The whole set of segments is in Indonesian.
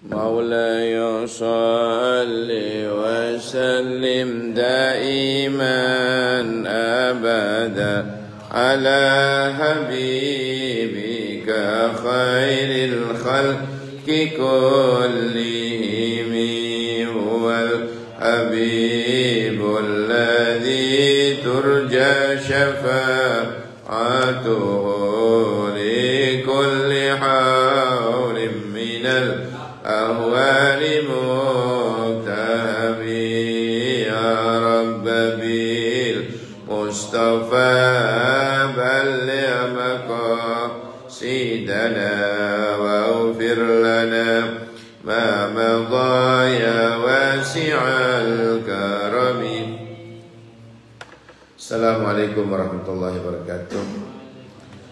مولاي صل وسلم دائما أبدا على حبيبك خير الخلق كلهم هو الحبيب الذي ترجى شفاعته لكل حول من الأهوال متهمي يا رب بالمصطفى بلغ مقاصدنا واغفر لنا ما مضى يا واسع الكرم. Assalamualaikum warahmatullahi wabarakatuh.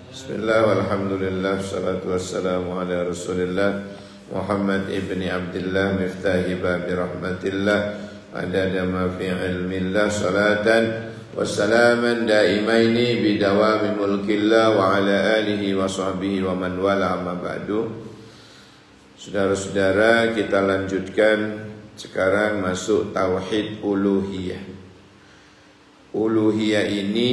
Bismillah walhamdulillah salatu wassalamu ala rasulillah Muhammad ibni Abdillah miftahi babi rahmatillah adada ma fi ilmillah salatan wassalaman daimaini bidawami mulkillah wa ala alihi wa sahbihi wa man wala amma ba'du. Saudara-saudara, kita lanjutkan sekarang masuk tauhid uluhiyah. Uluhiyah ini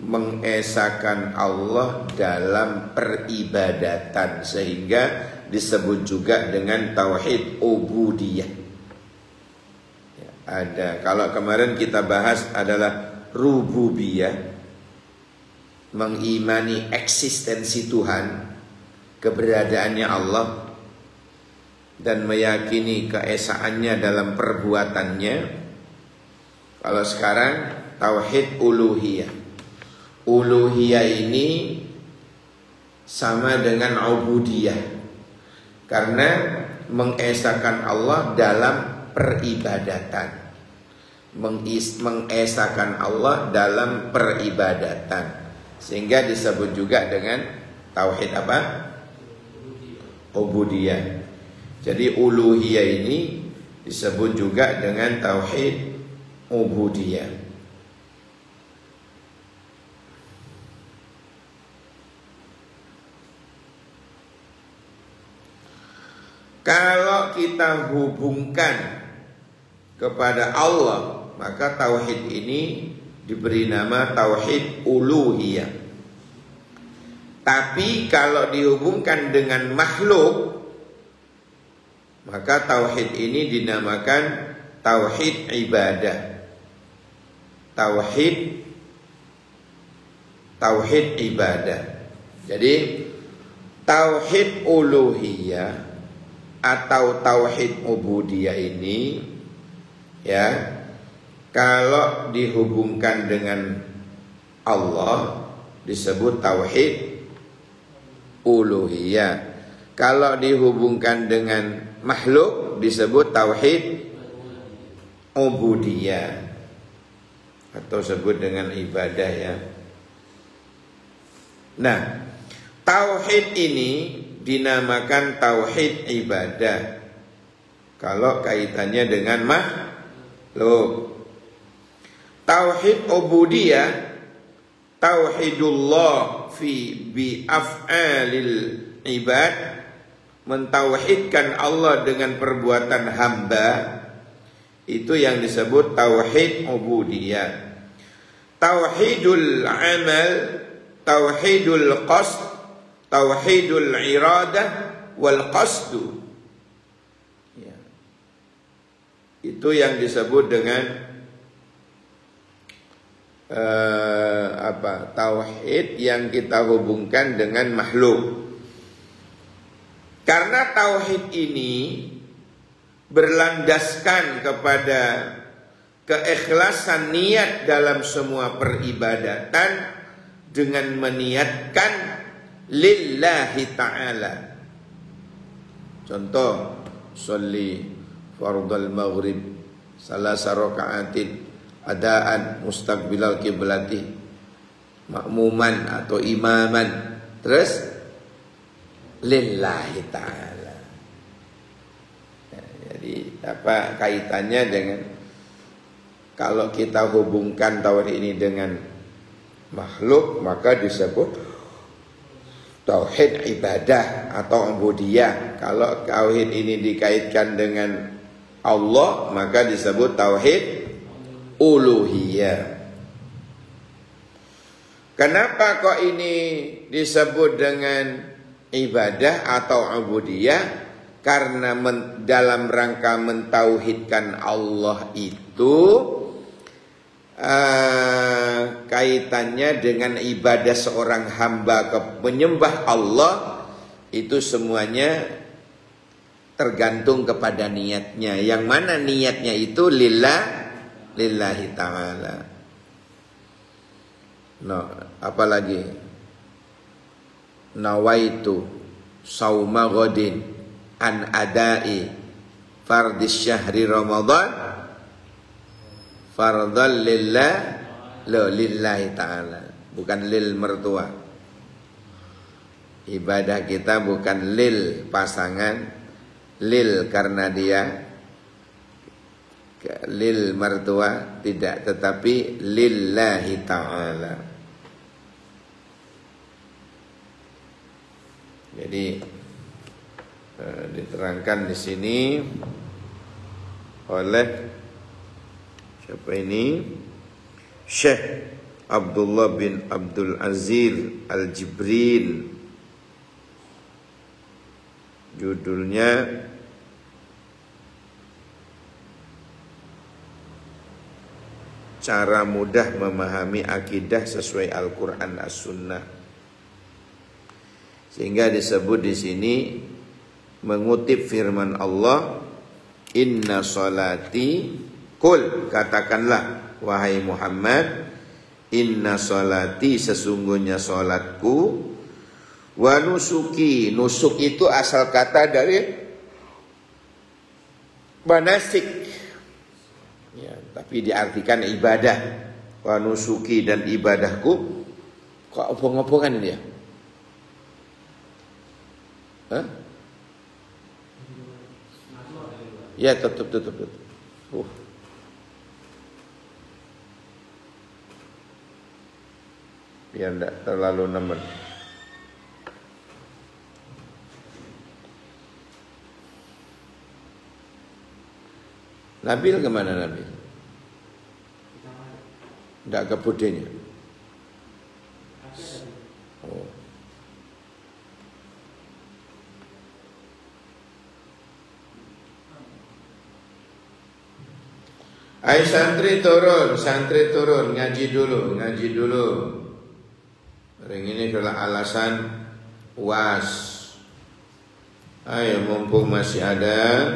mengesakan Allah dalam peribadatan, sehingga disebut juga dengan tauhid ubudiyah. Ada, kalau kemarin kita bahas adalah rububiyah, mengimani eksistensi Tuhan, keberadaannya Allah, dan meyakini keesaannya dalam perbuatannya. Kalau sekarang tauhid uluhiyah. Uluhiyah ini sama dengan ubudiyah, karena mengesakan Allah dalam peribadatan. Mengesakan Allah dalam peribadatan, sehingga disebut juga dengan tauhid apa? Ubudiyah. Jadi uluhiyah ini disebut juga dengan tauhid ubudiyah. Kalau kita hubungkan kepada Allah, maka tauhid ini diberi nama tauhid uluhiyah. Tapi kalau dihubungkan dengan makhluk, maka tauhid ini dinamakan tauhid ibadah. Tauhid ibadah. Jadi tauhid uluhiyah atau tauhid ubudiyah ini, ya, kalau dihubungkan dengan Allah disebut tauhid uluhiyah. Kalau dihubungkan dengan makhluk disebut tauhid ubudiyah, atau sebut dengan ibadah, ya. Nah, tauhid ini dinamakan tauhid ibadah kalau kaitannya dengan makhluk. Tauhid ubudiyah, tauhidullah bi af'alil ibad, mentauhidkan Allah dengan perbuatan hamba, itu yang disebut tauhid ubudiyah. Tauhidul amal, tauhidul qasd, tauhidul iradah wal qasdu, ya, itu yang disebut dengan tauhid yang kita hubungkan dengan makhluk. Karena tauhid ini berlandaskan kepada keikhlasan niat dalam semua peribadatan dengan meniatkan lillahi ta'ala. Contoh, sholli fardal maghrib salasa raka'atin adaan mustaqbilal qiblati, makmuman atau imaman, terus lillahi ta'ala. Jadi apa kaitannya dengan, kalau kita hubungkan tauhid ini dengan makhluk, maka disebut tauhid ibadah atau ubudiyah. Kalau tauhid ini dikaitkan dengan Allah, maka disebut tauhid uluhiyah. Kenapa kok ini disebut dengan ibadah atau ubudiyah? Karena dalam rangka mentauhidkan Allah itu kaitannya dengan ibadah seorang hamba menyembah Allah, itu semuanya tergantung kepada niatnya. Yang mana niatnya itu lillahi ta'ala. Apalagi nawaitu sauma ghadin an adai fardis syahri Ramadan fardhan lillahi ta'ala, bukan lil mertua. Ibadah kita bukan lil pasangan, lil karena dia, lil mertua tidak, tetapi lillahi ta'ala. Jadi diterangkan di sini oleh siapa ini? Syekh Abdullah bin Abdul Aziz Al-Jibril. Judulnya Cara Mudah Memahami Akidah Sesuai Al-Quran As-Sunnah. Sehingga disebut di sini mengutip firman Allah, inna salati, kul, katakanlah wahai Muhammad, inna salati, sesungguhnya salatku, wa nusuki, nusuk itu asal kata dari manasik ya, tapi diartikan ibadah. Wa nusuki, dan ibadahku. Kok opong-opongan ini ya? Hah? Ya, tutup. Biar tidak terlalu nemen. Nabil kemana Nabil? Tidak ke budenya. Oh. Ayo santri turun, ngaji dulu. Hari ini adalah alasan UAS. Ayo mumpung masih ada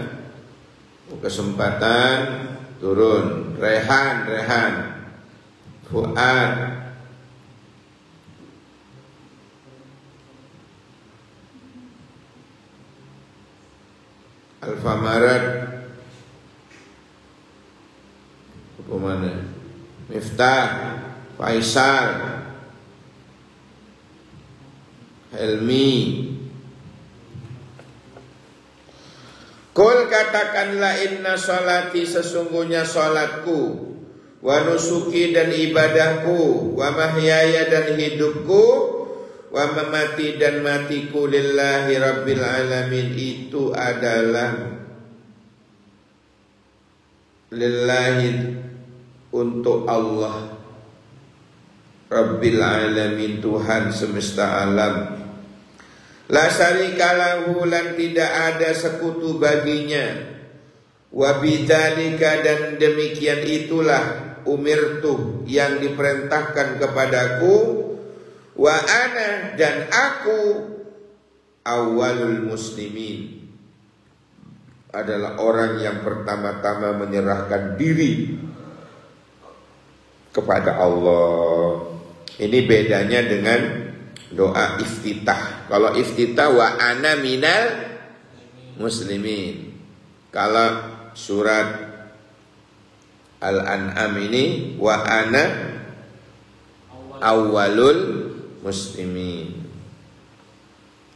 kesempatan, turun. Rehan, Fuad, Alfamarat, mana? Miftah, Faisal, Helmi. Kul, katakanlah, inna salati, sesungguhnya salatku, wa nusuki, dan ibadahku, wa mahyaya, dan hidupku, wa mamati, dan matiku, lillahi rabbil alamin, itu adalah lillahi, untuk Allah, rabbil alamin, Tuhan semesta alam. La syarika lahu, lan tidak ada sekutu baginya. Wa bidzalika, dan demikian itulah, umirtu, yang diperintahkan kepadaku, wa ana, dan aku, awwalul muslimin, adalah orang yang pertama-tama menyerahkan diri kepada Allah. Ini bedanya dengan doa iftitah. Kalau iftitah, wa ana minal muslimin. Kalau surat Al-An'am ini, wa ana awwalul muslimin.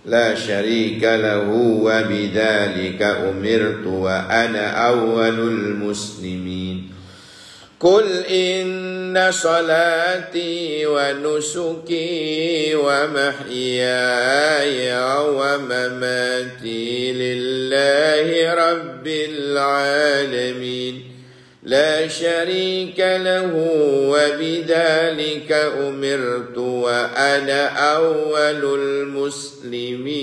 La syarika lahu wa bidzalika umirtu wa ana awwalul muslimin. Qul in inna salati wa nusuki wa mahyaya wa mamati lillahi rabbil alamin la syarika lahu wa bidzalika umirtu wa ana awwalul muslimin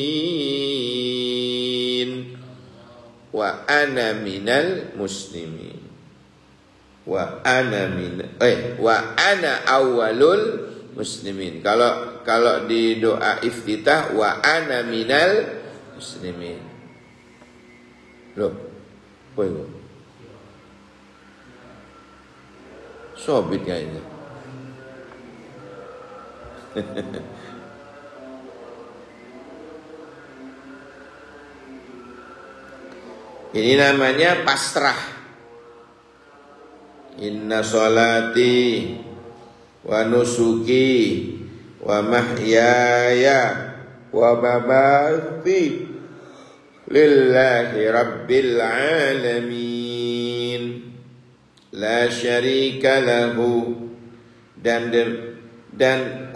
wa ana minal muslimin wa ana awwalul muslimin. Kalau di doa iftitah wa ana minal muslimin. Loh, apa itu? Sobit kayaknya. Ini namanya pasrah. Inna salati wa nusuki wa mahyaya wa mamati lillahi rabbil alamin la syarika lahu dan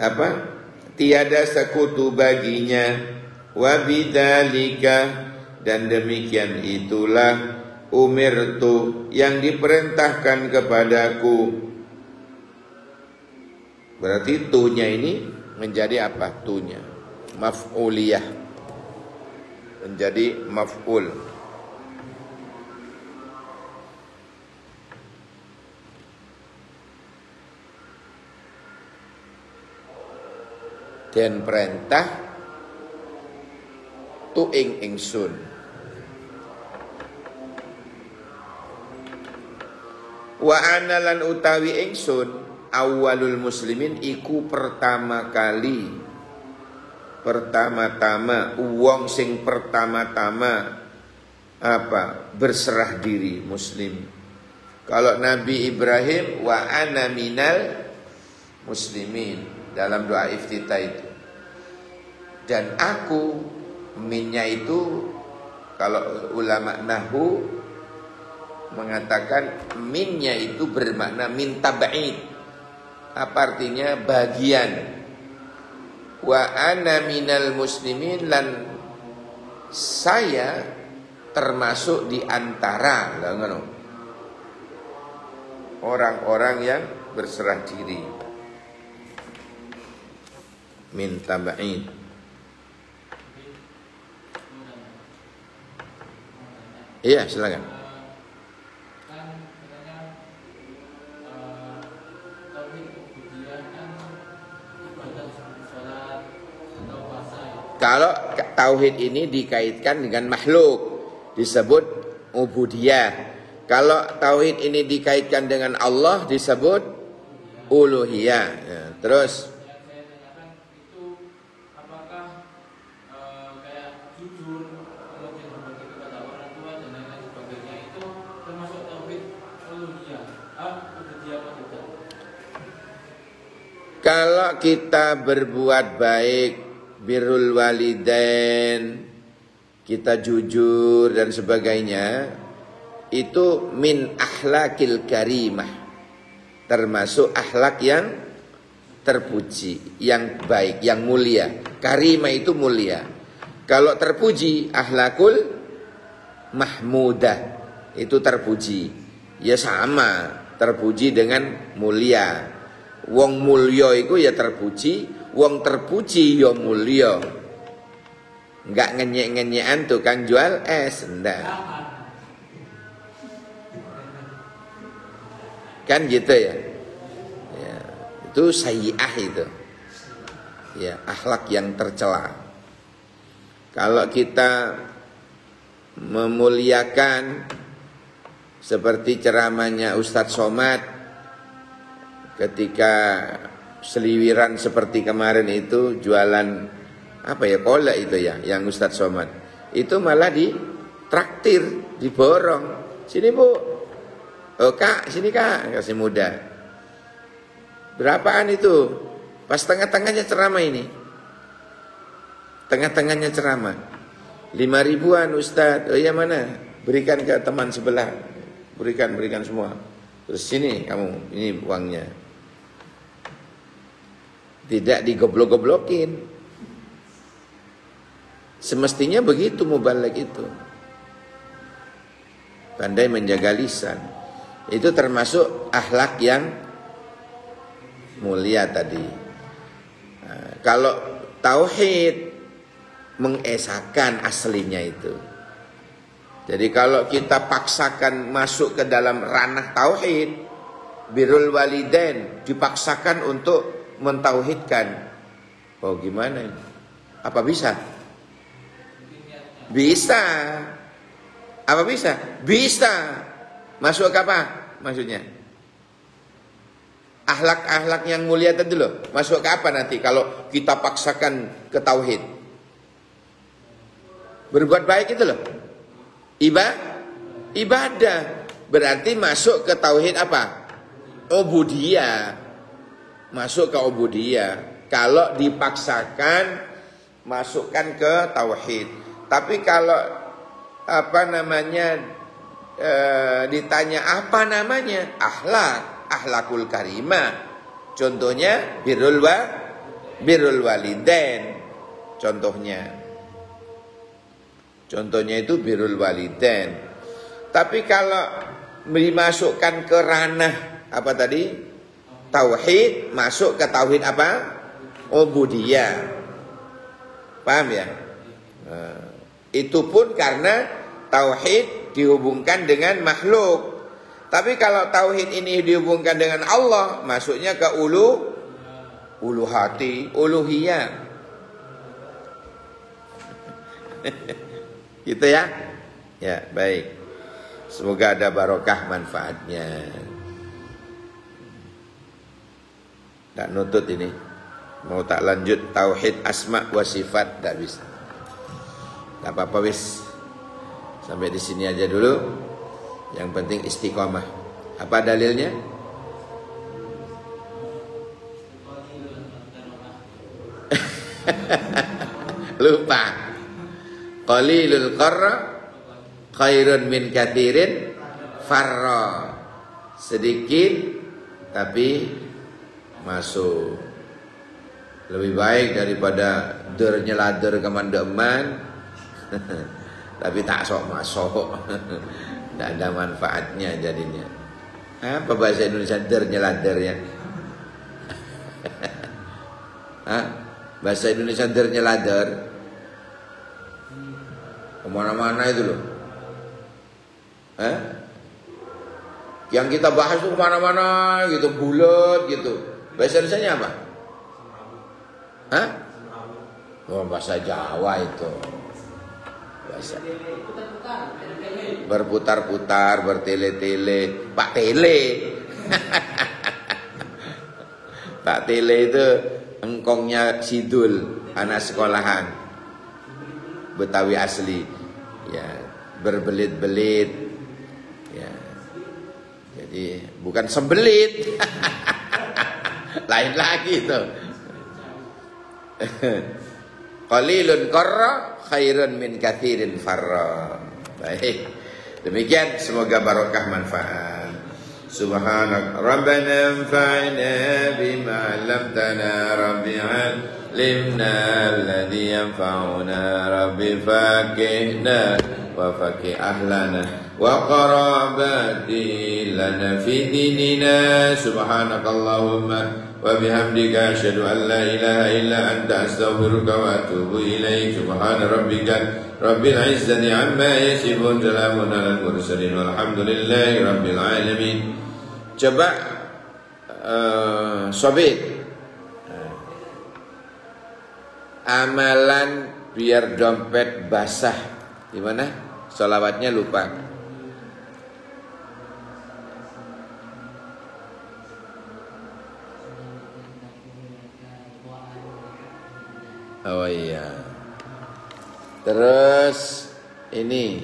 apa tiada sekutu baginya wa bidzalika dan demikian itulah umirtu yang diperintahkan kepadaku. Berarti tunya ini menjadi apa? Tunya maf'uliyah, menjadi maf'ul. Dan perintah tu ingsun. Wa analan utawi ingsun awalul muslimin iku pertama-tama wong sing pertama-tama apa berserah diri muslim. Kalau Nabi Ibrahim wa ana minal muslimin dalam doa iftitah itu. Dan aku minnya itu kalau ulama nahwu mengatakan minnya itu bermakna min tab'id. Apa artinya? Bagian. Wa ana minal muslimin lan saya termasuk di antara orang-orang yang berserah diri. Min tab'id. Iya, silakan. Kalau tauhid ini dikaitkan dengan makhluk disebut ubudiyah. Kalau tauhid ini dikaitkan dengan Allah disebut uluhiyah. Ya, terus itu apakah kayak jujur kemudian berbakti kepada orang tua dan lain-lain sebagainya itu termasuk tauhid uluhiyah? Ubudiyah apa tidak? Kalau kita berbuat baik, birrul walidain, kita jujur dan sebagainya, itu min akhlakil karimah, termasuk akhlak yang terpuji, yang baik, yang mulia. Karimah itu mulia. Kalau terpuji, akhlakul mahmudah, itu terpuji. Ya sama, terpuji dengan mulia. Wong mulya iku ya terpuji, wong terpuji ya mulya. Enggak ngenyek-ngenyekan tukang jual es, enggak. Kan gitu ya. Ya, itu sayyi'ah itu. Ya, akhlak yang tercela. Kalau kita memuliakan seperti ceramahnya Ustadz Somad ketika seliwiran seperti kemarin itu jualan apa ya, kolak itu ya, yang Ustadz Somad itu malah ditraktir, diborong. Sini bu, oh kak, sini kak, kasih muda. Berapaan itu? Pas tengah-tengahnya ceramah ini, tengah-tengahnya ceramah, 5.000-an Ustadz. Oh iya mana? Berikan ke teman sebelah, berikan semua. Terus sini kamu, ini uangnya. tidak digoblok-goblokin. Semestinya begitu mubaligh itu. Pandai menjaga lisan. Itu termasuk akhlak yang mulia tadi. Nah, kalau tauhid mengesahkan aslinya itu. Jadi kalau kita paksakan masuk ke dalam ranah tauhid, birrul walidain dipaksakan untuk mentauhidkan. Oh gimana ini? Apa bisa? Bisa. Apa bisa? Bisa. Masuk ke apa? Maksudnya? Akhlak-akhlak yang mulia tadi loh. Masuk ke apa nanti kalau kita paksakan ke tauhid? Berbuat baik itu loh. Ibadah. Berarti masuk ke tauhid apa? Ubudiyah. Masuk ke ubudiyah. Kalau dipaksakan masukkan ke tauhid. Tapi kalau ditanya apa namanya? Akhlakul karimah. Contohnya birrul walidain. Contohnya itu birrul walidain. Tapi kalau dimasukkan ke ranah apa tadi? Tauhid, masuk ke tauhid apa? Ubudiyah. Paham ya? Itu pun karena tauhid dihubungkan dengan makhluk. Tapi kalau tauhid ini dihubungkan dengan Allah, masuknya ke uluhati, uluhiyah. Gitu ya? Ya, baik. Semoga ada barokah manfaatnya. Tak nutut ini. Mau tak lanjut tauhid asma wa sifat, tak bisa. Tak apa-apa wis. Sampai di sini aja dulu. Yang penting istiqomah. Apa dalilnya? Lupa. Qalilul qarra khairun min katsirin farra. Sedikit tapi masuk. Lebih baik daripada nyelader ke mandeman. Tapi tak sok masuk. Tidak ada manfaatnya jadinya. Apa bahasa Indonesia nyeladernya? Bahasa Indonesia nyelader kemana-mana itu loh. Yang kita bahas tuh kemana-mana gitu, bulat gitu. Bahasa Indonesia apa? Oh, bahasa Jawa itu. Bahasa berputar-putar, bertele-tele, Pak Tele. Pak Tele itu engkongnya Sidul, anak sekolahan Betawi asli. Ya, berbelit-belit. Ya. Jadi bukan sembelit. Lain lagi itu. Qalilun qarra khairun min katsirin farra. Baik. Demikian semoga barokah manfaat. Subhanak rabbana anfa'na bima 'allamtana rabbi 'allimna alladhi yanfa'una rabbi faqihna wa faqih ahlana wa qarabati lana fi dinina. Subhanakallahumma wa bihamdika asyhadu an la ilaha illa anta astaghfiruka wa atubu ilaik. Subhana rabbika rabbil izzati amma yasifun, salamun alal mursalin walhamdulillahi rabbil alamin. Coba sobit amalan biar dompet basah gimana? Sholawatnya lupa. Oh iya. Terus ini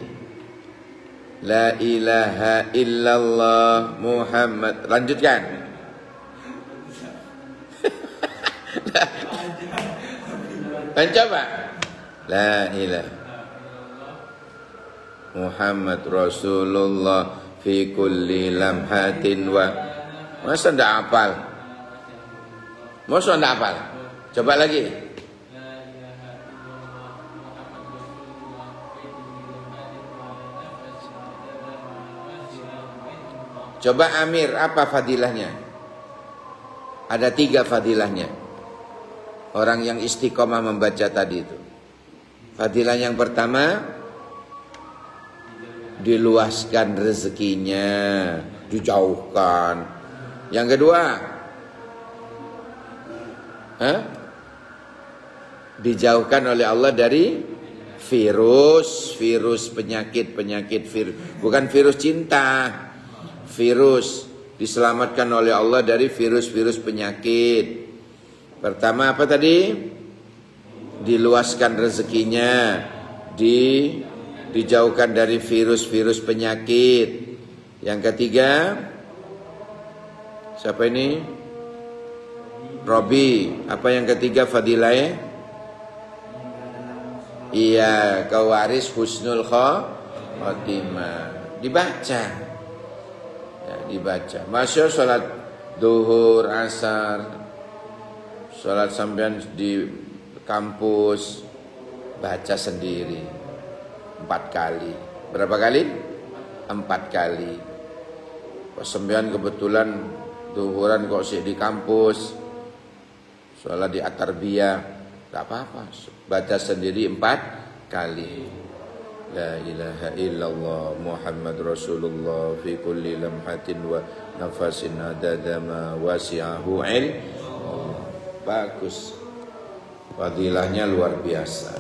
la ilaha illallah Muhammad. Lanjutkan. Dan coba. La ilaha Muhammad Rasulullah fi kulli lamhatin wa. Masa ndak hafal? Masa ndak hafal? Coba lagi. Coba Amir, apa fadilahnya? Ada 3 fadilahnya. Orang yang istiqomah membaca tadi itu. Fadilah yang pertama, diluaskan rezekinya, dijauhkan. Yang kedua, dijauhkan oleh Allah dari virus penyakit, bukan virus cinta, virus, diselamatkan oleh Allah dari virus penyakit. Pertama apa tadi? Diluaskan rezekinya, dijauhkan dari virus penyakit. Yang ketiga, siapa ini? Robi. Apa yang ketiga fadilahnya? Iya, kawaris husnul khotimah. Dibaca. Ya, dibaca. Masya sholat duhur, asar, sholat sampean di kampus, baca sendiri 4 kali. Berapa kali? 4 kali. Pas sampean kebetulan duhuran kok sih di kampus, sholat di at-tarbiyah, tak apa-apa, baca sendiri 4 kali. La ilaha illallah Muhammad Rasulullah fi kulli lamhatin wa nafasin adada ma wasi'ahu ilm. Bagus, fadilahnya luar biasa.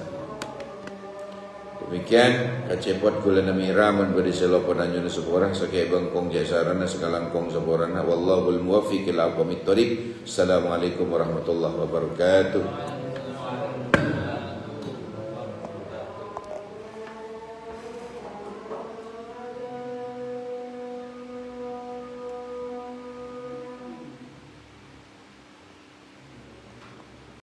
Demikian kacepot kula namira mun beri selopon anjuna seporang sakai bangkong jasarana sekalangkong seporana wallahul muwaffiq ila aqwamit thoriq. Assalamualaikum warahmatullahi wabarakatuh.